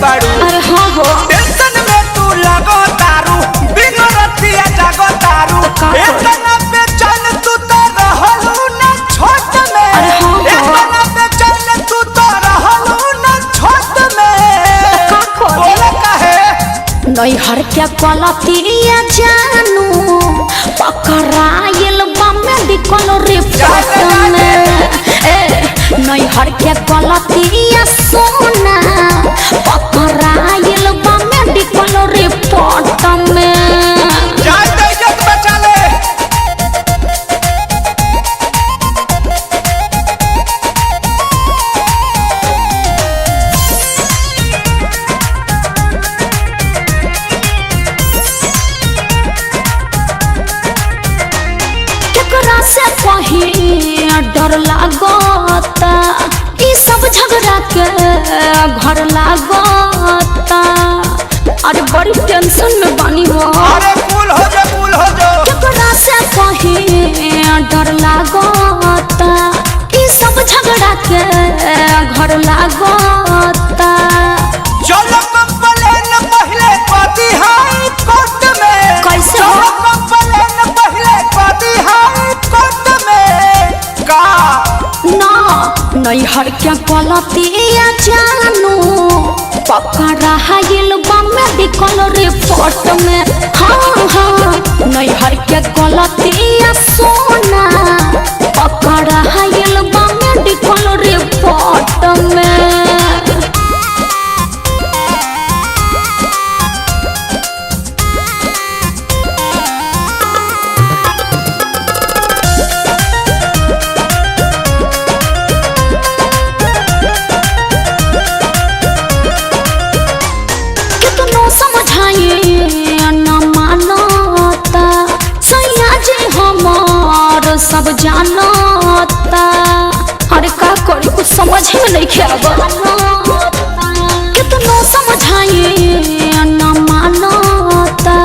बाड़ू। अरे हाँ हो टेंशन में तू लगो तारू बिनो रतिया जागो तारू इतना बेचैन तू तो रहलू ना छोट में। अरे हाँ हो इतना बेचैन तू तो रहलू ना छोट में। बोले काहे नैहर के गलतिया जानू पकड़ाइल बा मेडिकल रिपोर्ट में। नैहर के गलतिया सोना पकड़ाइल बा मेडिकल रिपोर्ट में। जान दे इज्जत बचा ले। केकरा से कहीं डर लागता ई सब झगड़ा के घर लागता। अरे बड़ी टेंशन में बानी हो। अरे कूल हो जा कूल हो जा। केकरा से कहीं डर लागता ई सब झगड़ा के घर लागता। चलो कंप्लेन पहले पाती हाई कोर्ट में। कैसे हो? चलो कंप्लेन पहले पाती हाई कोर्ट में। का ना नैहर के गलतिया जानू पकड़ाइल बा मेडिकल रिपोर्ट में। हाँ हाँ नैहर के गलतिया सोना पकड़ाइल बा मेडिकल रिपोर्ट में। कितनो समझाए न मानता सैया जी हमार सब जानता। अरे का करी कुछ समझ में नहीं खेबा। कितनो समझाए न मानता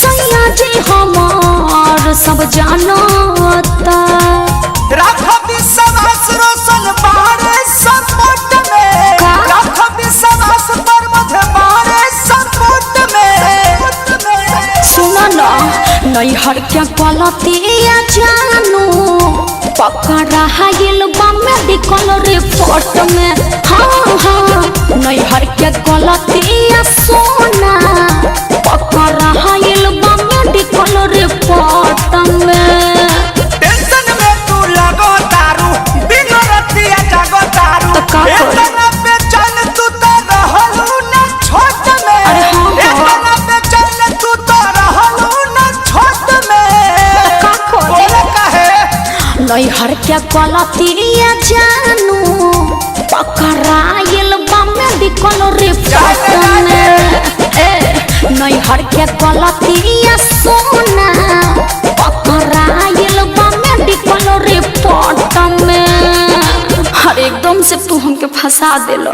सैया जी हमार सब जानता। राखो विश्वास रोशन बारे सपोर्ट में। का? राखो विश्वास पर मुझे बारे सपोर्ट में। सुनो ना नैहर के गलतिया जानू पकड़ाइल बा मेडिकल रिपोर्ट में। हाँ हाँ नैहर के गलतिया सोना पकड़ाइल बा मेडिकल रिपोर्ट में। टेंशन में तू लगो तारू बिनो रतिया जागो तारू तो का करी? इतना बेचैन तू तो रहलू ना छोट में। अरे हाँ हो। इतना बेचैन तू तो रहलू ना छोट में। का करी? बोले काहे नैहर के गलतिया जानू पकड़ाइल बा मेडिकल रिपोर्ट में। नैहर के गलतिया सोना पकड़ाइल बा मेडिकल रिपोर्ट में। हर एकदम से तू हमके फंसा देलो।